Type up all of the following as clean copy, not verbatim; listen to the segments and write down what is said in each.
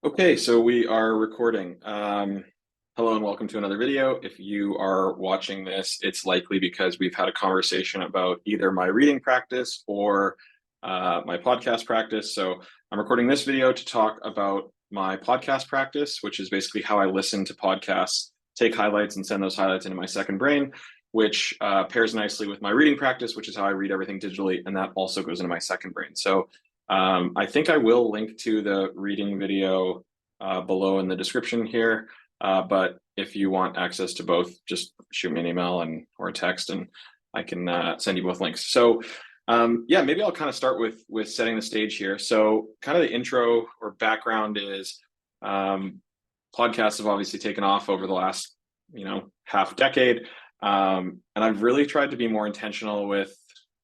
Okay, so we are recording. Hello and welcome to another video. If you are watching this, it's likely because we've had a conversation about either my reading practice or my podcast practice. So I'm recording this video to talk about my podcast practice, which is basically how I listen to podcasts, take highlights and send those highlights into my second brain, which pairs nicely with my reading practice, which is how I read everything digitally, and that also goes into my second brain. So I think I will link to the reading video below in the description here. But if you want access to both, just shoot me an email or a text, and I can send you both links. So yeah, maybe I'll kind of start with setting the stage here. So kind of the intro or background is podcasts have obviously taken off over the last half decade, and I've really tried to be more intentional with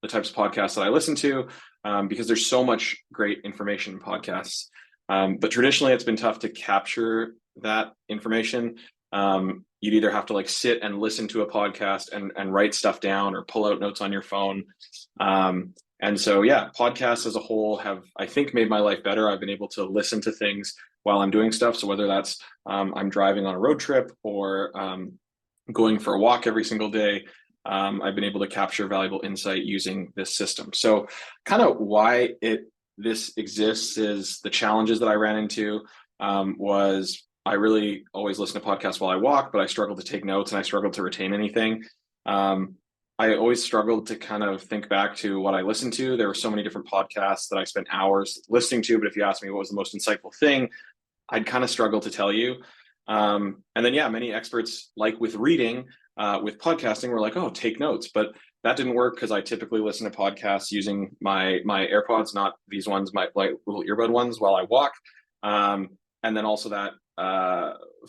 the types of podcasts that I listen to. Because there's so much great information in podcasts. But traditionally, it's been tough to capture that information. You'd either have to like sit and listen to a podcast and write stuff down or pull out notes on your phone. And so, yeah, podcasts as a whole have, I think, made my life better. I've been able to listen to things while I'm doing stuff. So whether that's I'm driving on a road trip or going for a walk every single day, I've been able to capture valuable insight using this system. So kind of why this exists is the challenges that I ran into was I really always listen to podcasts while I walk, but I struggled to take notes and I struggled to retain anything. I always struggled to kind of think back to what I listened to. There were so many different podcasts that I spent hours listening to, but if you ask me what was the most insightful thing, I'd kind of struggle to tell you. And then, yeah, many experts, like with reading, with podcasting, were like, oh, take notes. But that didn't work because I typically listen to podcasts using my AirPods, not these ones, my like little earbud ones while I walk. And then also that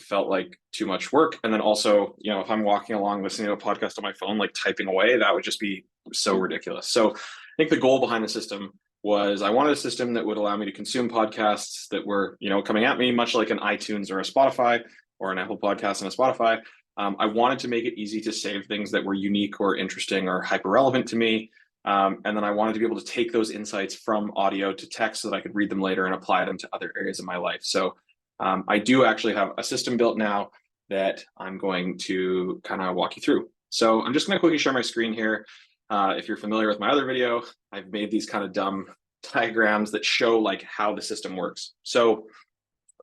felt like too much work. And then also, if I'm walking along listening to a podcast on my phone, like typing away, that would just be so ridiculous. So I think the goal behind the system was I wanted a system that would allow me to consume podcasts that were, coming at me, much like an iTunes or a Spotify or an Apple Podcast and a Spotify. I wanted to make it easy to save things that were unique or interesting or hyper relevant to me. And then I wanted to be able to take those insights from audio to text so that I could read them later and apply them to other areas of my life. So I do actually have a system built now that I'm going to kind of walk you through. So I'm just going to quickly share my screen here. If you're familiar with my other video, I've made these kind of dumb diagrams that show like how the system works. So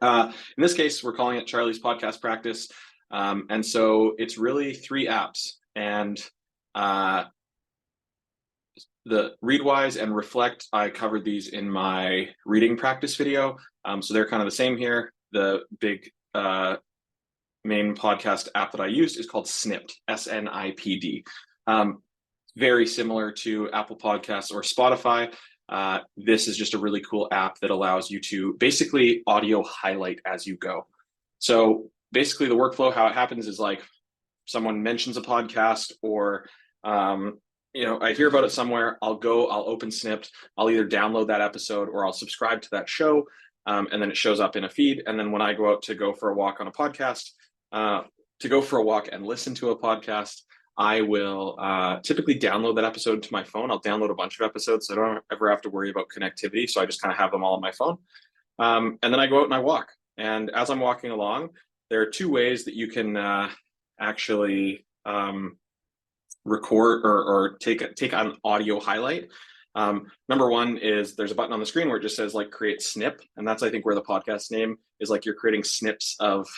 in this case, we're calling it Charlie's Podcast Practice. And so it's really 3 apps, and the Readwise and Reflect, I covered these in my reading practice video. So they're kind of the same here. The big main podcast app that I used is called Snipped, SNIPD. Very similar to Apple Podcasts or Spotify. This is just a really cool app that allows you to basically audio highlight as you go. So basically the workflow, how it happens is like someone mentions a podcast or, I hear about it somewhere, I'll open Snipped, I'll either download that episode or I'll subscribe to that show. And then it shows up in a feed. And then when I go out to go for a walk on a podcast, to go for a walk and listen to a podcast, I will typically download that episode to my phone. I'll download a bunch of episodes so I don't ever have to worry about connectivity. So I just kind of have them all on my phone. And then I go out and I walk. And as I'm walking along, there are 2 ways that you can actually record or take an audio highlight. Number one is there's a button on the screen where it just says like create snip. And that's, I think, where the podcast name is like you're creating snips of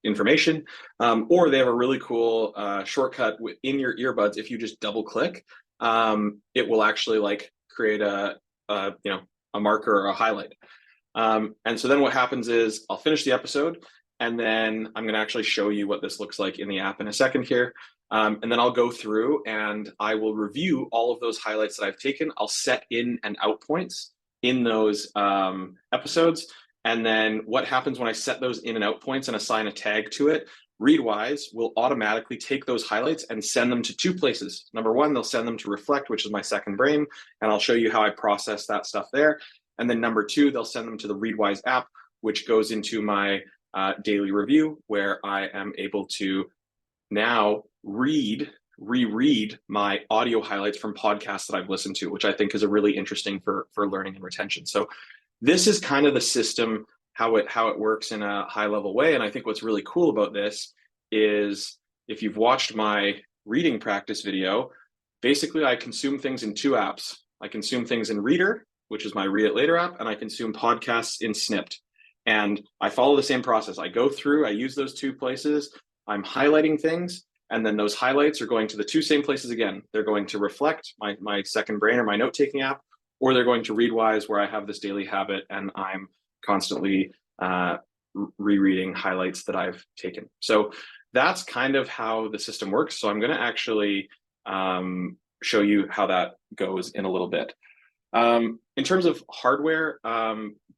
information. Or they have a really cool shortcut in your earbuds. If you just double click, it will actually like create a marker or a highlight. And so then what happens is I'll finish the episode, and then I'm going to actually show you what this looks like in the app in a second here. And then I'll go through and I will review all of those highlights that I've taken. I'll set in and out points in those episodes. And then what happens when I set those in and out points and assign a tag to it, Readwise will automatically take those highlights and send them to 2 places. Number one, they'll send them to Reflect, which is my second brain, and I'll show you how I process that stuff there. And then number 2, they'll send them to the Readwise app, which goes into my daily review, where I am able to now reread my audio highlights from podcasts that I've listened to, which I think is a really interesting for learning and retention. So this is kind of the system how it works in a high level way. And I think what's really cool about this is if you've watched my reading practice video, basically I consume things in two apps. I consume things in Reader, which is my Read It Later app, and I consume podcasts in Snipped. And I follow the same process. I go through, I use those two places, I'm highlighting things, and then those highlights are going to the two same places again. They're going to Reflect, my second brain or my note-taking app, or they're going to Readwise, where I have this daily habit and I'm constantly rereading highlights that I've taken. So that's kind of how the system works. So I'm going to actually show you how that goes in a little bit. In terms of hardware,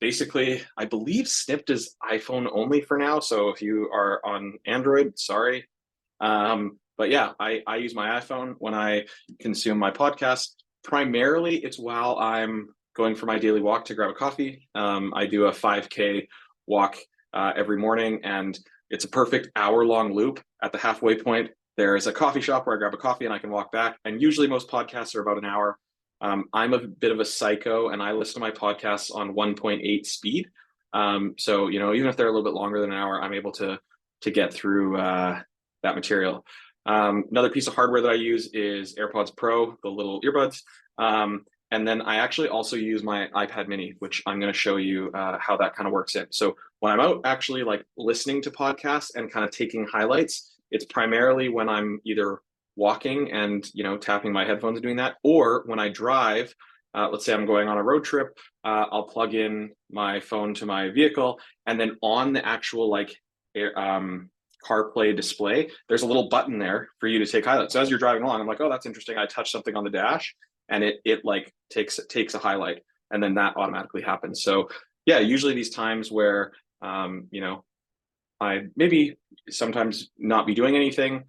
basically, I believe Snipped is iPhone only for now. So if you are on Android, sorry. But yeah, I use my iPhone when I consume my podcast. Primarily, it's while I'm going for my daily walk to grab a coffee. I do a 5K walk every morning, and it's a perfect hour-long loop. At the halfway point, there's a coffee shop where I grab a coffee and I can walk back. And usually most podcasts are about an hour. I'm a bit of a psycho, and I listen to my podcasts on 1.8 speed. So, you know, even if they're a little bit longer than an hour, I'm able to get through that material. Another piece of hardware that I use is AirPods Pro, the little earbuds. And then I actually also use my iPad mini, which I'm going to show you how that kind of works in. So when I'm out actually like listening to podcasts and kind of taking highlights, it's primarily when I'm either walking and, you know, tapping my headphones and doing that, or when I drive. Let's say I'm going on a road trip, I'll plug in my phone to my vehicle, and then on the actual like CarPlay display, there's a little button there for you to take highlights. So as you're driving along, I'm like, oh, that's interesting. I touched something on the dash, and it like takes a highlight, and then that automatically happens. So yeah, usually these times where you know, I maybe sometimes not be doing anything,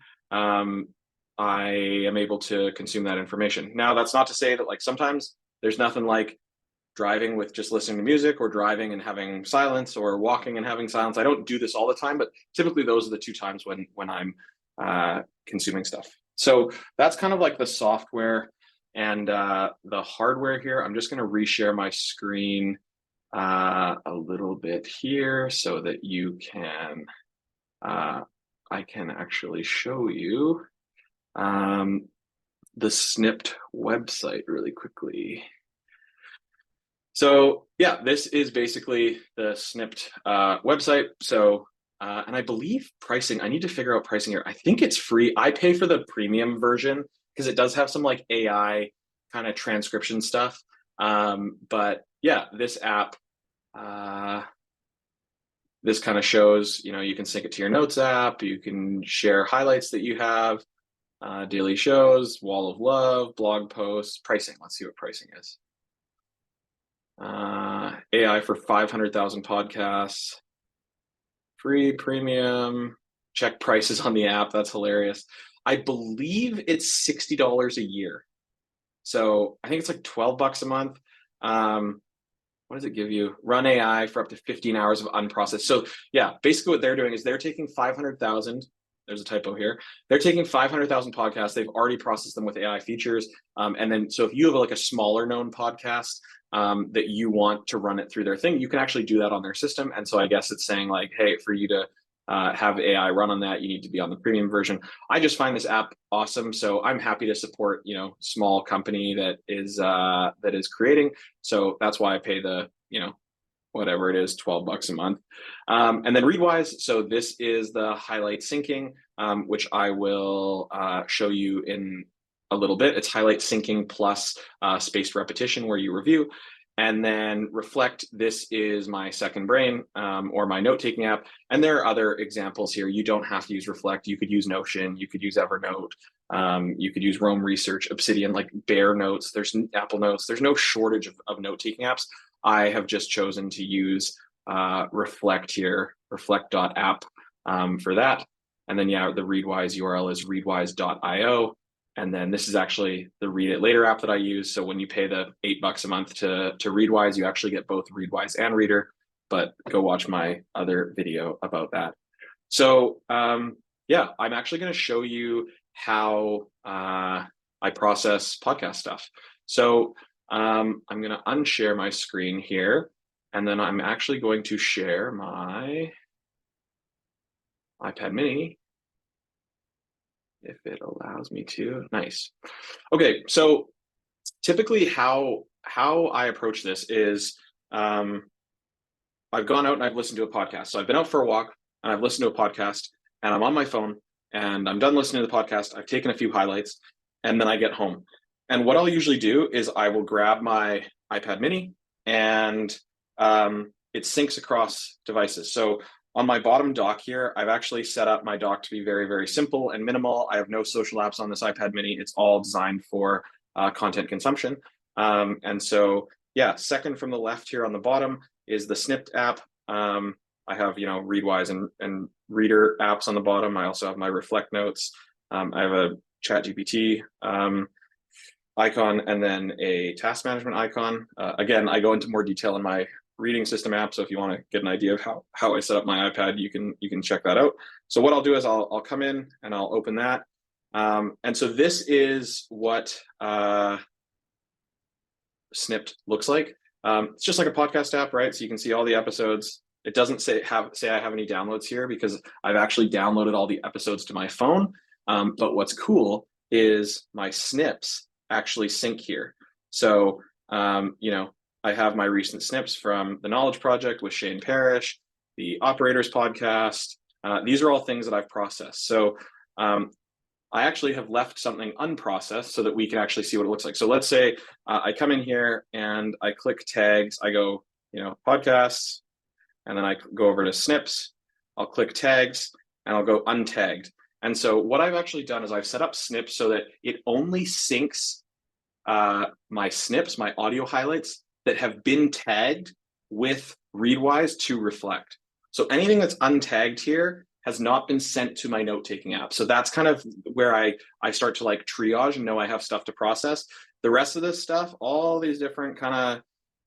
I am able to consume that information. Now, that's not to say that like sometimes there's nothing like driving with just listening to music, or driving and having silence, or walking and having silence. I don't do this all the time, but typically those are the two times when I'm consuming stuff. So that's kind of like the software and the hardware here. I'm just going to reshare my screen a little bit here so that you can, I can actually show you the Snipped website really quickly. So yeah, this is basically the Snipped website. So, and I believe pricing, I need to figure out pricing here. I think it's free. I pay for the premium version because it does have some like AI kind of transcription stuff. But yeah, this app, this kind of shows, you know, you can sync it to your notes app, you can share highlights that you have, daily shows, wall of love, blog posts, pricing. Let's see what pricing is. AI for 500,000 podcasts, free, premium, check prices on the app. That's hilarious. I believe it's $60 a year. So I think it's like 12 bucks a month. What does it give you? Run AI for up to 15 hours of unprocessed. So yeah, basically what they're doing is they're taking 500,000, there's a typo here. They're taking 500,000 podcasts. They've already processed them with AI features. And then, so if you have like a smaller known podcast that you want to run it through their thing, you can actually do that on their system. And so I guess it's saying like, hey, for you to have AI run on that, you need to be on the premium version. I just find this app awesome. So I'm happy to support, you know, small company that is creating. So that's why I pay the, you know, whatever it is, 12 bucks a month. And then Readwise. So this is the highlight syncing, which I will show you in a little bit. It's highlight syncing plus spaced repetition where you review. And then Reflect, this is my second brain or my note-taking app. And there are other examples here. You don't have to use Reflect. You could use Notion. You could use Evernote. You could use Roam Research, Obsidian, like Bear Notes. There's Apple Notes. There's no shortage of note-taking apps. I have just chosen to use Reflect here, reflect.app for that. And then, yeah, the Readwise URL is readwise.io. And then this is actually the Read It Later app that I use. So when you pay the $8 a month to Readwise, you actually get both Readwise and Reader. But go watch my other video about that. So yeah, I'm actually going to show you how I process podcast stuff. So I'm going to unshare my screen here, And then I'm actually going to share my iPad mini if it allows me to. Nice. Okay, so typically how I approach this is I've gone out and I've listened to a podcast. So I've been out for a walk and I've listened to a podcast and I'm on my phone and I'm done listening to the podcast. I've taken a few highlights and then I get home. And what I'll usually do is I will grab my iPad mini and it syncs across devices. So on my bottom dock here, I've actually set up my dock to be very, very simple and minimal. I have no social apps on this iPad mini. It's all designed for content consumption. And so, yeah, second from the left here on the bottom is the Snipped app. I have, Readwise and Reader apps on the bottom. I also have my Reflect Notes. I have a ChatGPT icon and then a task management icon. Again, I go into more detail in my reading system app. So if you want to get an idea of how I set up my iPad, you can check that out. So what I'll do is I'll come in and I'll open that. And so this is what Snipped looks like. It's just like a podcast app, right? So you can see all the episodes. It doesn't say I have any downloads here because I've actually downloaded all the episodes to my phone. But what's cool is my snips actually sync here. So, I have my recent snips from the Knowledge Project with Shane Parrish, the Operators podcast. These are all things that I've processed. So I actually have left something unprocessed so that we can actually see what it looks like. So let's say I come in here and I click tags. I go, podcasts, and then I go over to snips. I'll click tags and I'll go untagged. And so what I've actually done is I've set up snips so that it only syncs my snips, my audio highlights that have been tagged with Readwise to Reflect. So anything that's untagged here has not been sent to my note-taking app. So that's kind of where I start to like triage and know I have stuff to process. The rest of this stuff, all these different kind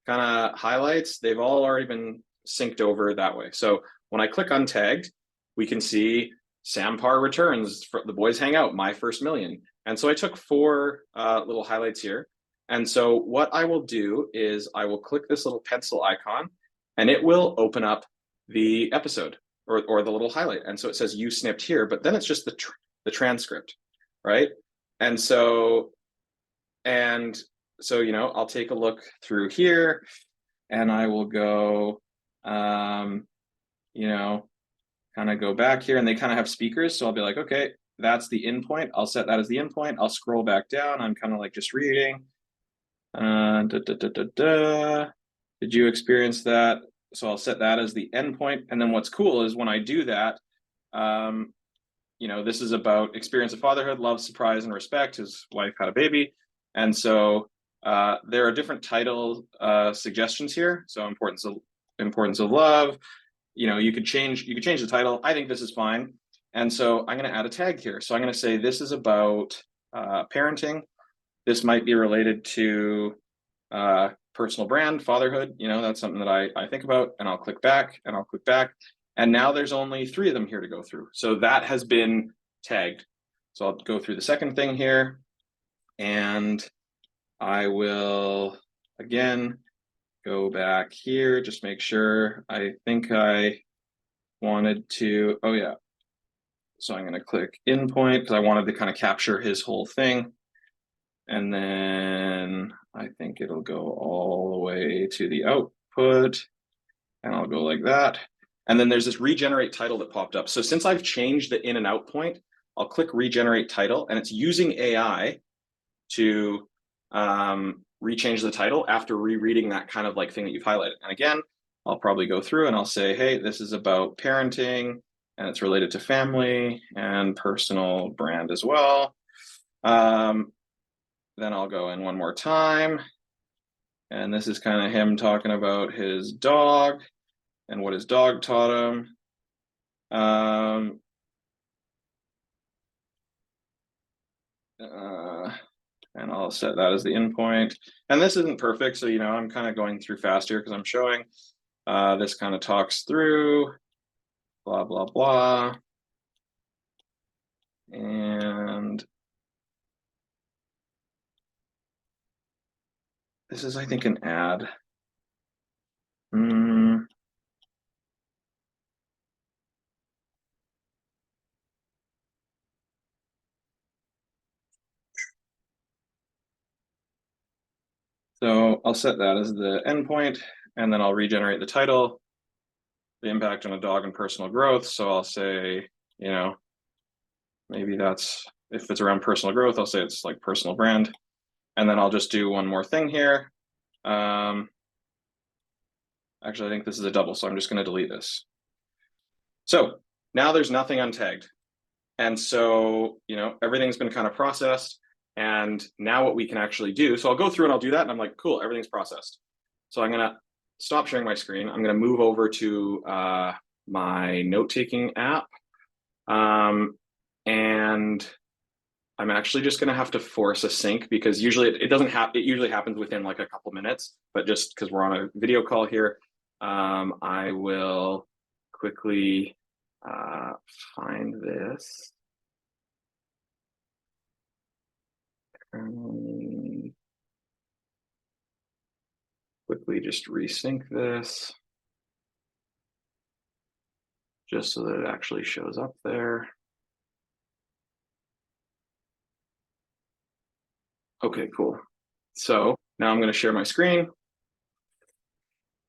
of highlights, they've all already been synced over that way. So when I click untagged, we can see Sam Parr returns, for the boys hang out, my first million. And so I took 4 little highlights here. And so what I will do is I will click this little pencil icon and it will open up the episode or the little highlight. And so it says you snipped here, but then it's just the transcript, right? And so, I'll take a look through here and I will go, kind of go back here and they kind of have speakers. So I'll be like, okay, that's the in point. I'll set that as the in point. I'll scroll back down. I'm kind of like just reading. Did you experience that? So I'll set that as the end point. And then what's cool is when I do that, this is about experience of fatherhood, love, surprise, and respect. His wife had a baby. And so there are different title suggestions here. So importance of love. You could change the title. I think this is fine. And so I'm going to add a tag here. So I'm going to say this is about parenting. This might be related to personal brand, fatherhood. That's something that I think about. And I'll click back and I'll click back. And now there's only 3 of them here to go through. So that has been tagged. So I'll go through the second thing here. And I will, again, go back here, just make sure. I think I wanted to, oh yeah. So I'm going to click in point because I wanted to kind of capture his whole thing. And then I think it'll go all the way to the output and I'll go like that. And then there's this regenerate title that popped up. So since I've changed the in and out point, I'll click regenerate title and it's using AI to rechange the title after rereading that kind of like thing that you've highlighted. And again, I'll probably go through and I'll say, hey, this is about parenting and it's related to family and personal brand as well. Then I'll go in one more time. And this is kind of him talking about his dog and what his dog taught him. And I'll set that as the in point. And this isn't perfect, so I'm kind of going through fast here because I'm showing. This kind of talks through, blah, blah, blah. And this is, I think, an ad. So I'll set that as the endpoint, and then I'll regenerate the title, the impact on a dog and personal growth. So I'll say, maybe that's, if it's around personal growth, I'll say it's like personal brand. And then I'll just do one more thing here. Actually, I think this is a double, so I'm just going to delete this. So now there's nothing untagged. And so, everything's been kind of processed. And now what we can actually do, so I'll go through and I'll do that. And I'm like, cool, everything's processed. So I'm going to stop sharing my screen. I'm going to move over to my note-taking app. And I'm actually just going to have to force a sync because usually it doesn't happen. It usually happens within like a couple minutes, but just because we're on a video call here, I will quickly find this. Quickly just resync this just so that it actually shows up there. Okay, cool. So now I'm going to share my screen.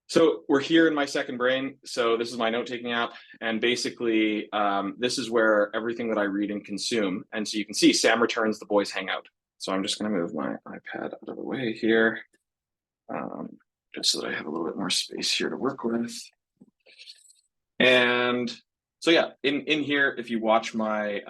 So we're here in my second brain. So this is my note-taking app. And basically, this is where everything that I read and consume. And so you can see Sam returns, the boys hang out. So I'm just going to move my iPad out of the way here, just so that I have a little bit more space here to work with. And so yeah, in here, if you watch my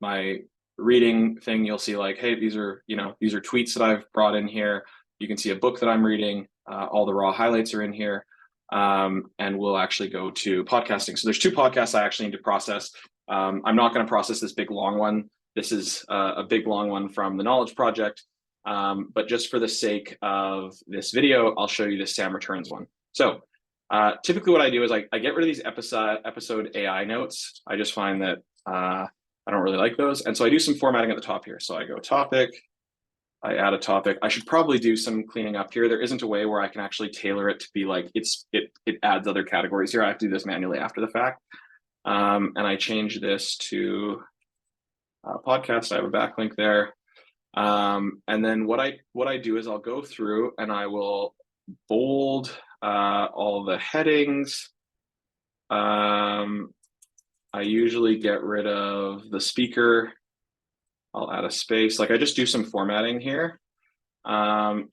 my reading thing, you'll see like, hey, these are tweets that I've brought in here. You can see a book that I'm reading. All the raw highlights are in here. And we'll actually go to podcasting. So there's two podcasts I actually need to process. I'm not going to process this big long one. This is a big long one from the Knowledge Project. But just for the sake of this video, I'll show you this Sam Returns one. So typically what I do is I get rid of these episode AI notes. I just find that I don't really like those. And so I do some formatting at the top here. So I go topic, I add a topic. I should probably do some cleaning up here. There isn't a way where I can actually tailor it to be like, it adds other categories here. I have to do this manually after the fact. And I change this to podcast. I have a backlink there. And then what I do is I'll go through and I will bold all the headings. I usually get rid of the speaker. I'll add a space. Like I just do some formatting here. I'll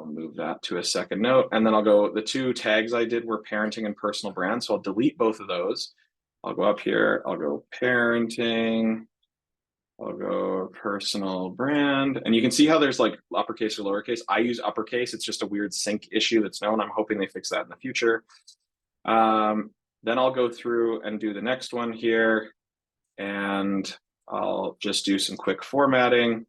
move that to a second note. And then I'll go, the two tags I did were parenting and personal brand. So I'll delete both of those. I'll go up here. I'll go parenting. I'll go personal brand. And you can see how there's like uppercase or lowercase. I use uppercase. It's just a weird sync issue that's known. I'm hoping they fix that in the future. Then I'll go through and do the next one here. And I'll just do some quick formatting.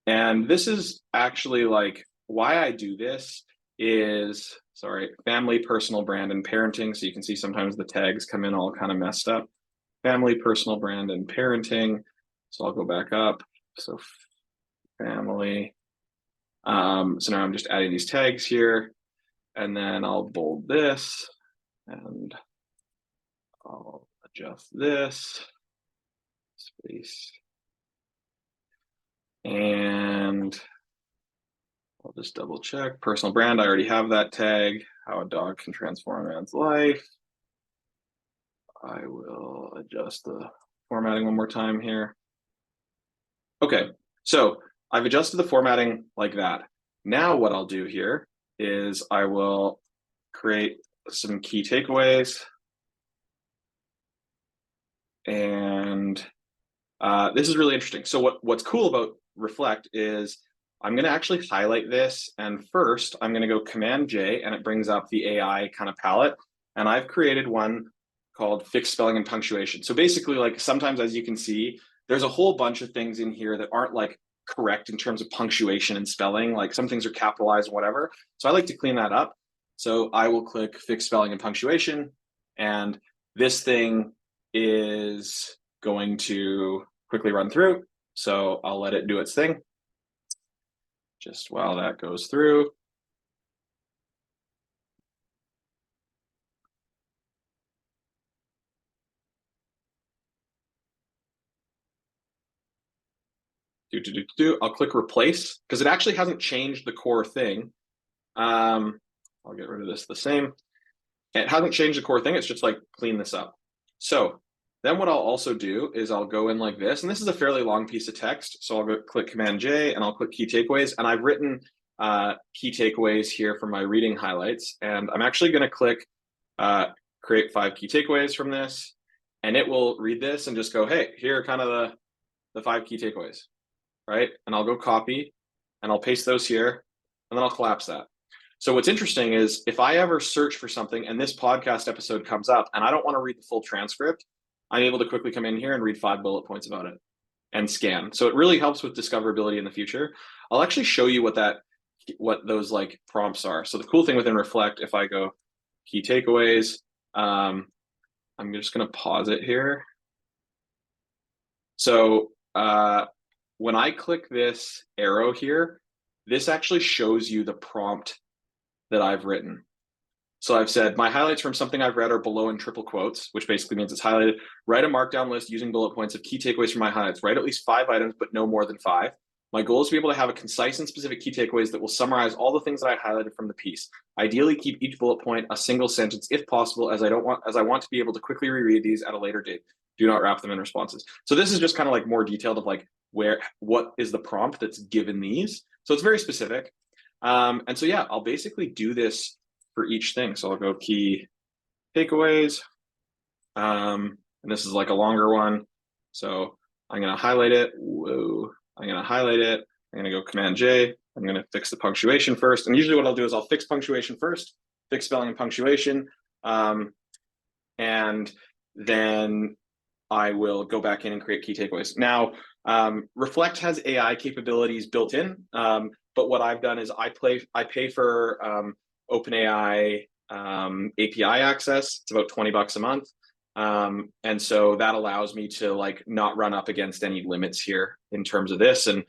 And this is actually like why I do this is, sorry, family, personal brand, and parenting. So you can see sometimes the tags come in all kind of messed up. Family, personal brand, and parenting. So I'll go back up. So family. So now I'm just adding these tags here. And then I'll bold this. And I'll adjust this. Space. And I'll just double check. Personal brand, I already have that tag. How a dog can transform a man's life. I will adjust the formatting one more time here. Okay, so I've adjusted the formatting like that. Now what I'll do here is I will create some key takeaways. And this is really interesting. So what's cool about Reflect is I'm going to actually highlight this. And first, I'm going to go Command J, and it brings up the AI kind of palette. And I've created one called Fixed Spelling and Punctuation. So basically, like sometimes, as you can see, there's a whole bunch of things in here that aren't like correct in terms of punctuation and spelling. Like some things are capitalized and whatever. So I like to clean that up. So I will click Fixed Spelling and Punctuation. And this thing is going to quickly run through. So I'll let it do its thing. Just while that goes through. I'll click replace because it actually hasn't changed the core thing. I'll get rid of this the same. It hasn't changed the core thing. It's just like clean this up. So then what I'll also do is I'll go in like this, and this is a fairly long piece of text. So I'll go click Command J and I'll click key takeaways. And I've written key takeaways here from my reading highlights. And I'm actually going to click create 5 key takeaways from this. And it will read this and just go, hey, here are kind of the 5 key takeaways, right? And I'll go copy and I'll paste those here and then I'll collapse that. So what's interesting is if I ever search for something and this podcast episode comes up and I don't want to read the full transcript, I'm able to quickly come in here and read 5 bullet points about it and scan. So it really helps with discoverability in the future. I'll actually show you what those like prompts are. So the cool thing within Reflect, if I go key takeaways, I'm just going to pause it here. So when I click this arrow here, this actually shows you the prompt that I've written. So I've said my highlights from something I've read are below in triple quotes, which basically means it's highlighted. Write a markdown list using bullet points of key takeaways from my highlights. Write at least 5 items, but no more than 5. My goal is to be able to have a concise and specific key takeaways that will summarize all the things that I highlighted from the piece. Ideally, keep each bullet point a single sentence if possible, as I want to be able to quickly reread these at a later date. Do not wrap them in responses. So this is just kind of like more detailed of like what is the prompt that's given these. So it's very specific. And so yeah, I'll basically do this for each thing. So I'll go key takeaways. And this is like a longer one. So I'm going to highlight it. Whoa. I'm going to highlight it. I'm going to go Command J. I'm going to fix the punctuation first. And usually what I'll do is I'll fix punctuation first, fix spelling and punctuation. And then I will go back in and create key takeaways. Now, Reflect has AI capabilities built in. But what I've done is I pay for OpenAI API access. It's about $20 a month. And so that allows me to like not run up against any limits here in terms of this. And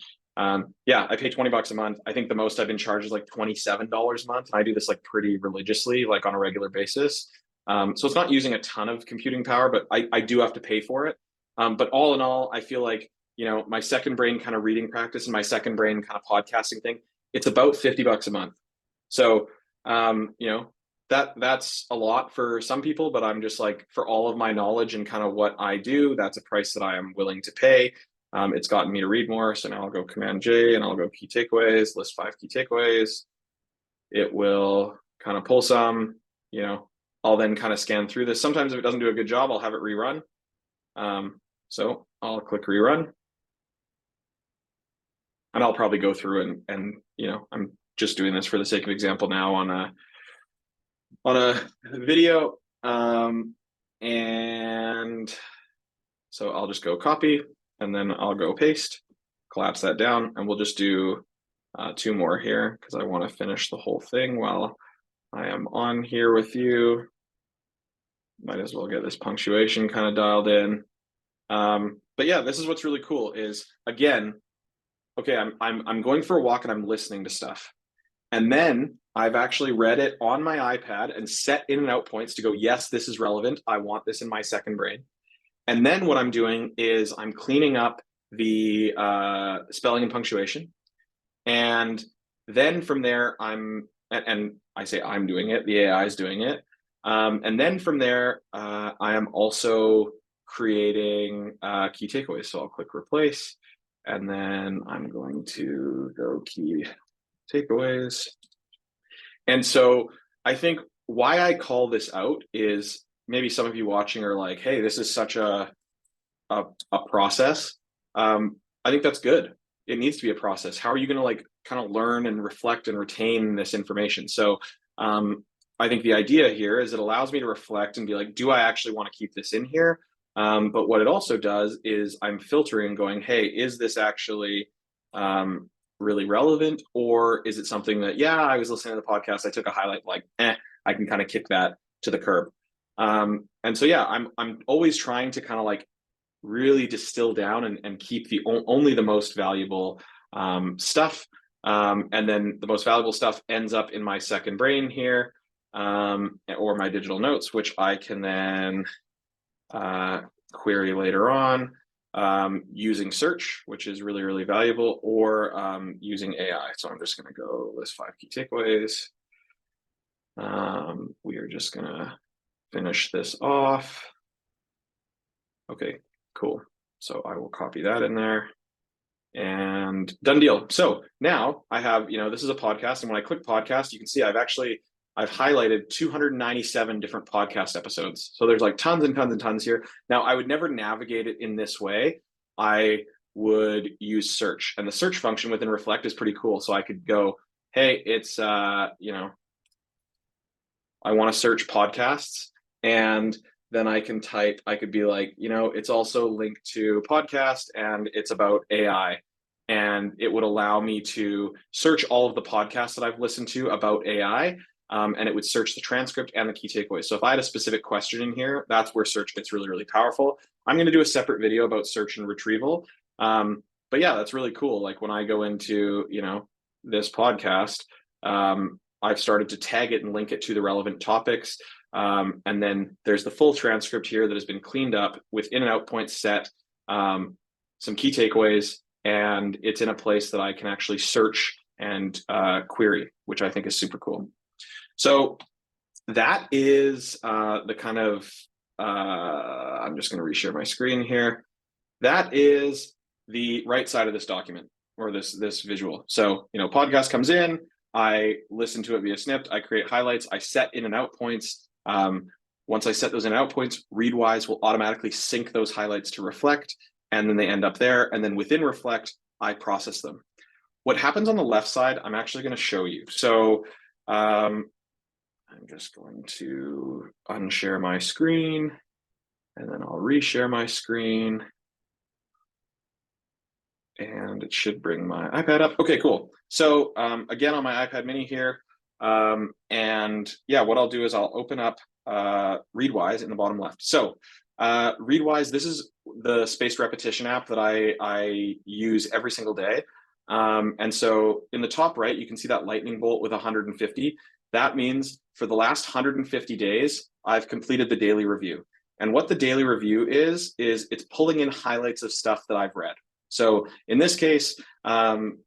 yeah, I pay $20 a month. I think the most I've been charged is like $27 a month. And I do this like pretty religiously, like on a regular basis. So it's not using a ton of computing power, but I do have to pay for it. But all in all, I feel like, you know, my second brain kind of reading practice and my second brain kind of podcasting thing, it's about $50 a month. So, you know, that's a lot for some people, but I'm just like, for all of my knowledge and kind of what I do, that's a price that I am willing to pay. It's gotten me to read more. So now I'll go Command J and I'll go key takeaways, list 5 key takeaways. It will kind of pull some, you know, I'll then kind of scan through this. Sometimes if it doesn't do a good job, I'll have it rerun. So I'll click rerun. And I'll probably go through and you know, I'm just doing this for the sake of example now on a video. And so I'll just go copy and then I'll go paste, collapse that down, and we'll just do 2 more here because I want to finish the whole thing while I am on here with you. Might as well get this punctuation kind of dialed in. But yeah, this is what's really cool is, again, okay, I'm going for a walk and I'm listening to stuff. And then I've actually read it on my iPad and set in and out points to go, yes, this is relevant. I want this in my second brain. And then what I'm doing is I'm cleaning up the spelling and punctuation. And then from there, and I say I'm doing it, the AI is doing it. And then from there, I am also creating key takeaways. So I'll click replace. And then I'm going to go key takeaways. And so I think why I call this out is maybe some of you watching are like, hey, this is such a process. I think that's good. It needs to be a process. How are you going to like kind of learn and reflect and retain this information? So I think the idea here is it allows me to reflect and be like, do I actually want to keep this in here? But what it also does is I'm filtering going, hey, is this actually really relevant? Or is it something that, yeah, I was listening to the podcast, I took a highlight, like, I can kind of kick that to the curb. And so, yeah, I'm always trying to kind of like really distill down and keep only the most valuable stuff. And then the most valuable stuff ends up in my second brain here, or my digital notes, which I can then query later on. using search, which is really, really valuable, or using AI. So I'm just going to go list 5 key takeaways. We are just going to finish this off. Okay, cool. So I will copy that in there and done deal. So now I have, this is a podcast, and when I click podcast, you can see I've highlighted 297 different podcast episodes. So there's like tons and tons and tons here. Now I would never navigate it in this way. I would use search, and the search function within Reflect is pretty cool. So I could go, hey, it's, I want to search podcasts, and then I could be like, it's also linked to podcast and it's about AI. And it would allow me to search all of the podcasts that I've listened to about AI. And it would search the transcript and the key takeaways. So if I had a specific question in here, that's where search gets really, really powerful. I'm going to do a separate video about search and retrieval. But yeah, that's really cool. Like when I go into, this podcast, I've started to tag it and link it to the relevant topics. And then there's the full transcript here that has been cleaned up with in and out points set, some key takeaways, and it's in a place that I can actually search and query, which I think is super cool. So that is the kind of, I'm just going to reshare my screen here. That is the right side of this document, or this visual. So, podcast comes in, I listen to it via snippet, I create highlights, I set in and out points. Once I set those in and out points, Readwise will automatically sync those highlights to Reflect, and then they end up there. And then within Reflect, I process them. What happens on the left side, I'm actually going to show you. So I'm just going to unshare my screen, and then I'll reshare my screen. And it should bring my iPad up. Okay, cool. So again, on my iPad mini here. And yeah, what I'll do is I'll open up Readwise in the bottom left. So Readwise, this is the spaced repetition app that I use every single day. And so in the top right, you can see that lightning bolt with 150. That means for the last 150 days, I've completed the daily review. And what the daily review is it's pulling in highlights of stuff that I've read. So in this case, every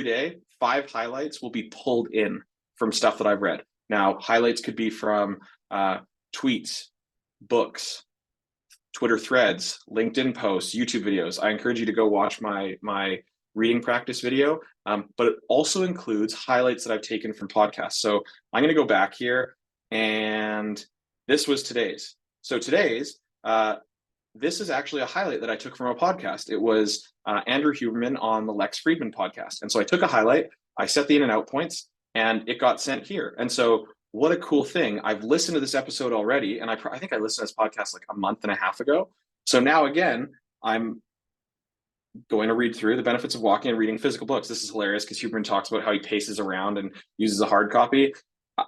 day, 5 highlights will be pulled in from stuff that I've read. Now, highlights could be from tweets, books, Twitter threads, LinkedIn posts, YouTube videos. I encourage you to go watch my reading practice video, but it also includes highlights that I've taken from podcasts. So I'm going to go back here, and this was today's. So today's, this is actually a highlight that I took from a podcast. It was Andrew Huberman on the Lex Friedman podcast. And so I took a highlight, I set the in and out points, and it got sent here. And so what a cool thing. I've listened to this episode already, and I think I listened to this podcast like a month and a half ago. So now again, I'm going to read through the benefits of walking and reading physical books. This is hilarious because Huberman talks about how he paces around and uses a hard copy.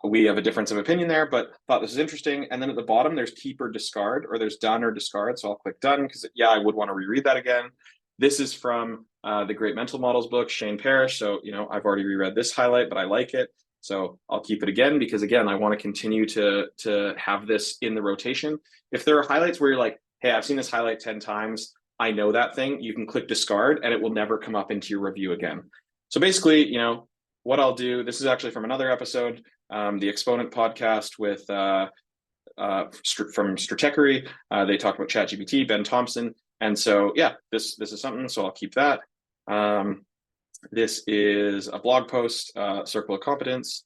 We have a difference of opinion there, but thought this is interesting. And then at the bottom, there's keep or discard, or there's done or discard. So I'll click done because, yeah, I would want to reread that again. This is from the Great Mental Models book, Shane Parrish. So, I've already reread this highlight, but I like it. So I'll keep it again because, again, I want to continue to have this in the rotation. If there are highlights where you're like, hey, I've seen this highlight 10 times, I know that thing, you can click discard and it will never come up into your review again. So basically, what I'll do, this is actually from another episode, the Exponent podcast with from Stratechery. They talk about ChatGPT, Ben Thompson. And so, yeah, this is something, so I'll keep that. This is a blog post, Circle of Competence.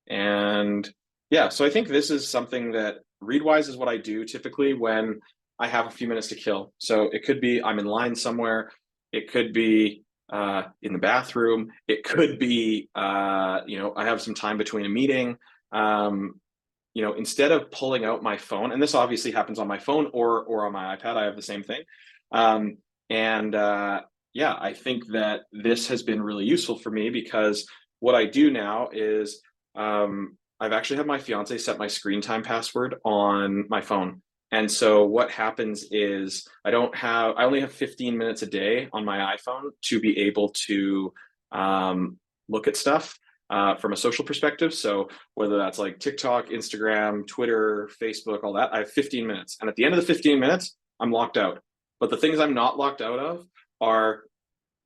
And yeah, so I think this is something that Readwise is what I do typically when I have a few minutes to kill. So it could be I'm in line somewhere. It could be in the bathroom. It could be, I have some time between a meeting. Instead of pulling out my phone, and this obviously happens on my phone or on my iPad, I have the same thing. Yeah, I think that this has been really useful for me because what I do now is I've actually had my fiance set my screen time password on my phone. And so what happens is I only have 15 minutes a day on my iPhone to be able to look at stuff from a social perspective. So whether that's like TikTok, Instagram, Twitter, Facebook, all that, I have 15 minutes. And at the end of the 15 minutes, I'm locked out. But the things I'm not locked out of are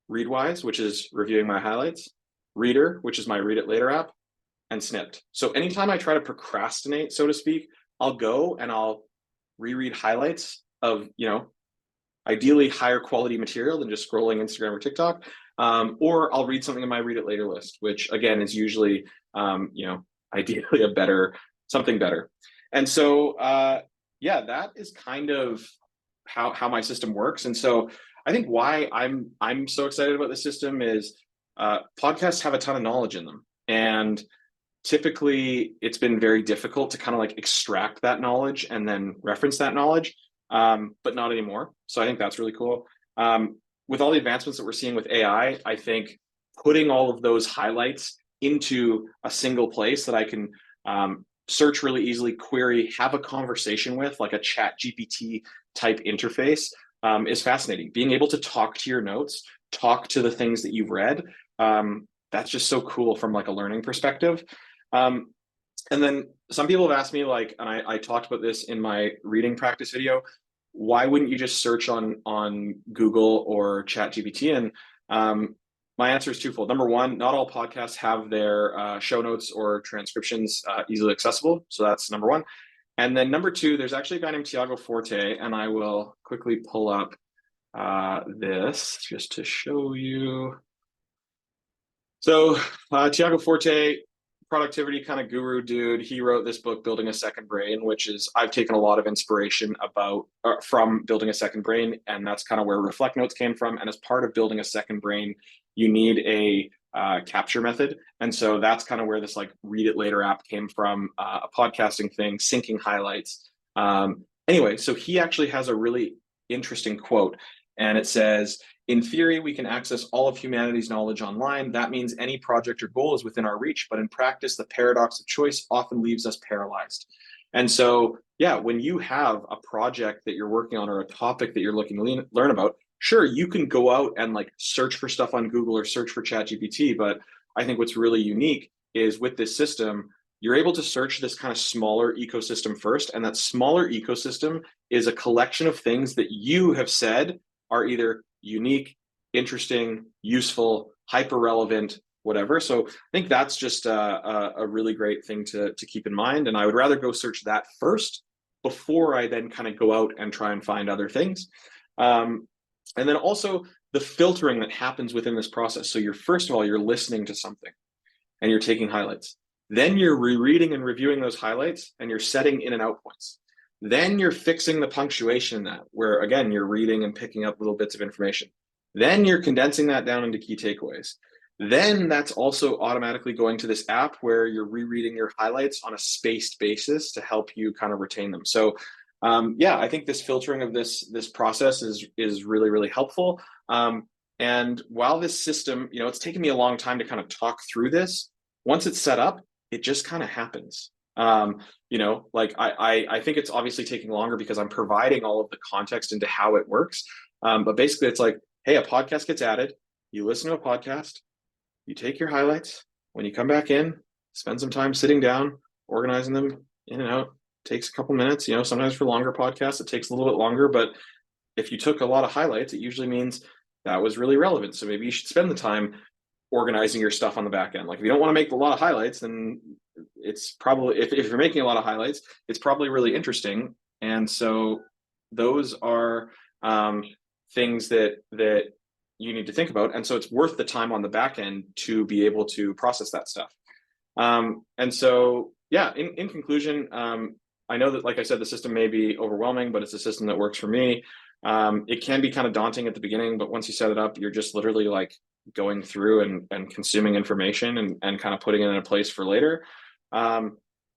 Readwise, which is reviewing my highlights, Reader, which is my read it later app, and Snipped. So anytime I try to procrastinate, so to speak, I'll go and I'll reread highlights of, ideally higher quality material than just scrolling Instagram or TikTok. Or I'll read something in my read it later list, which again is usually, ideally something better. And so, yeah, that is kind of how my system works. And so I think why I'm so excited about the system is podcasts have a ton of knowledge in them. And typically it's been very difficult to kind of like extract that knowledge and then reference that knowledge, but not anymore. So I think that's really cool. With all the advancements that we're seeing with AI, I think putting all of those highlights into a single place that I can search really easily, query, have a conversation with, like a chat GPT type interface, is fascinating. Being able to talk to your notes, talk to the things that you've read, that's just so cool from like a learning perspective. And then some people have asked me, like, and I talked about this in my reading practice video, why wouldn't you just search on Google or ChatGPT? And my answer is twofold. Number one, not all podcasts have their show notes or transcriptions easily accessible. So that's number one. And then number two, there's actually a guy named Tiago Forte, and I will quickly pull up this just to show you. So Tiago Forte, productivity kind of guru dude, he wrote this book, Building a Second Brain, which is, I've taken a lot of inspiration from Building a Second Brain, and that's kind of where Reflect Notes came from. And as part of Building a Second Brain, you need a capture method. And so that's kind of where this like read it later app came from, a podcasting thing, syncing highlights. Anyway, so he actually has a really interesting quote, and it says, "In theory, we can access all of humanity's knowledge online. That means any project or goal is within our reach. But in practice, the paradox of choice often leaves us paralyzed." And so, yeah, when you have a project that you're working on or a topic that you're looking to learn about, sure, you can go out and like search for stuff on Google or search for ChatGPT. But I think what's really unique is with this system, you're able to search this kind of smaller ecosystem first. And that smaller ecosystem is a collection of things that you have said are either unique, interesting, useful, hyper relevant, whatever. So I think that's just a really great thing to keep in mind. And I would rather go search that first before I then kind of go out and try and find other things. And then also the filtering that happens within this process. So first of all, you're listening to something and you're taking highlights. Then you're rereading and reviewing those highlights and you're setting in and out points. Then you're fixing the punctuation in that, where again, you're reading and picking up little bits of information. Then you're condensing that down into key takeaways. Then that's also automatically going to this app where you're rereading your highlights on a spaced basis to help you kind of retain them. So yeah, I think this filtering of this process is really, really helpful. And while this system, it's taken me a long time to kind of talk through this, once it's set up, it just kind of happens. Like I think it's obviously taking longer because I'm providing all of the context into how it works. But basically it's like, hey, a podcast gets added, you listen to a podcast, you take your highlights, when you come back in, spend some time sitting down, organizing them in and out, takes a couple minutes, sometimes for longer podcasts, it takes a little bit longer, but if you took a lot of highlights, it usually means that was really relevant. So maybe you should spend the time organizing your stuff on the back end. Like if you don't want to make a lot of highlights, then it's probably, if you're making a lot of highlights, it's probably really interesting. And so those are things that you need to think about. And so it's worth the time on the back end to be able to process that stuff. And so, yeah, in conclusion, I know that, like I said, the system may be overwhelming, but it's a system that works for me. It can be kind of daunting at the beginning, but once you set it up, you're just literally like going through and consuming information and kind of putting it in a place for later.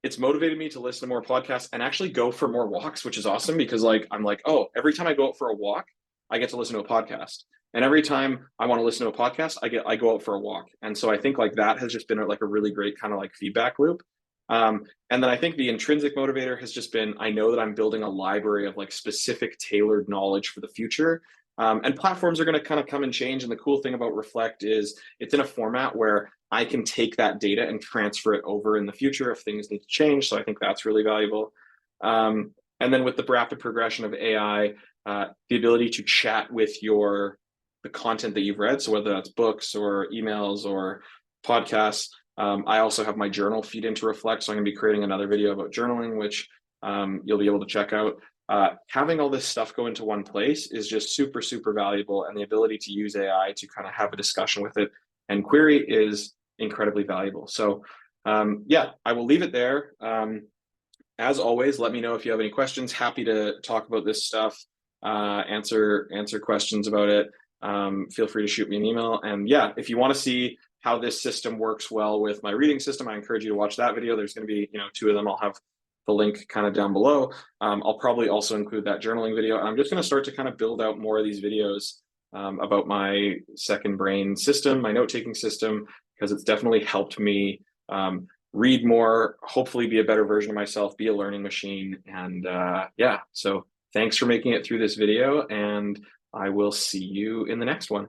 It's motivated me to listen to more podcasts and actually go for more walks, which is awesome because like I'm like, oh, every time I go out for a walk, I get to listen to a podcast. And every time I want to listen to a podcast, I go out for a walk. And so I think like that has just been like a really great kind of like feedback loop. And then I think the intrinsic motivator has just been, I know that I'm building a library of like specific tailored knowledge for the future. And platforms are going to kind of come and change. And the cool thing about Reflect is it's in a format where I can take that data and transfer it over in the future if things need to change. So I think that's really valuable. And then with the rapid progression of AI, the ability to chat with the content that you've read, so whether that's books or emails or podcasts. I also have my journal feed into Reflect, so I'm going to be creating another video about journaling, which you'll be able to check out. Having all this stuff go into one place is just super, super valuable, and the ability to use AI to kind of have a discussion with it and query is incredibly valuable. So yeah, I will leave it there. As always, let me know if you have any questions. Happy to talk about this stuff, answer questions about it. Feel free to shoot me an email. And yeah, if you want to see how this system works well with my reading system, I encourage you to watch that video. There's going to be, two of them. I'll have the link kind of down below. I'll probably also include that journaling video. And I'm just going to start to kind of build out more of these videos about my second brain system, my note-taking system, because it's definitely helped me read more, hopefully be a better version of myself, be a learning machine. And yeah, so thanks for making it through this video, and I will see you in the next one.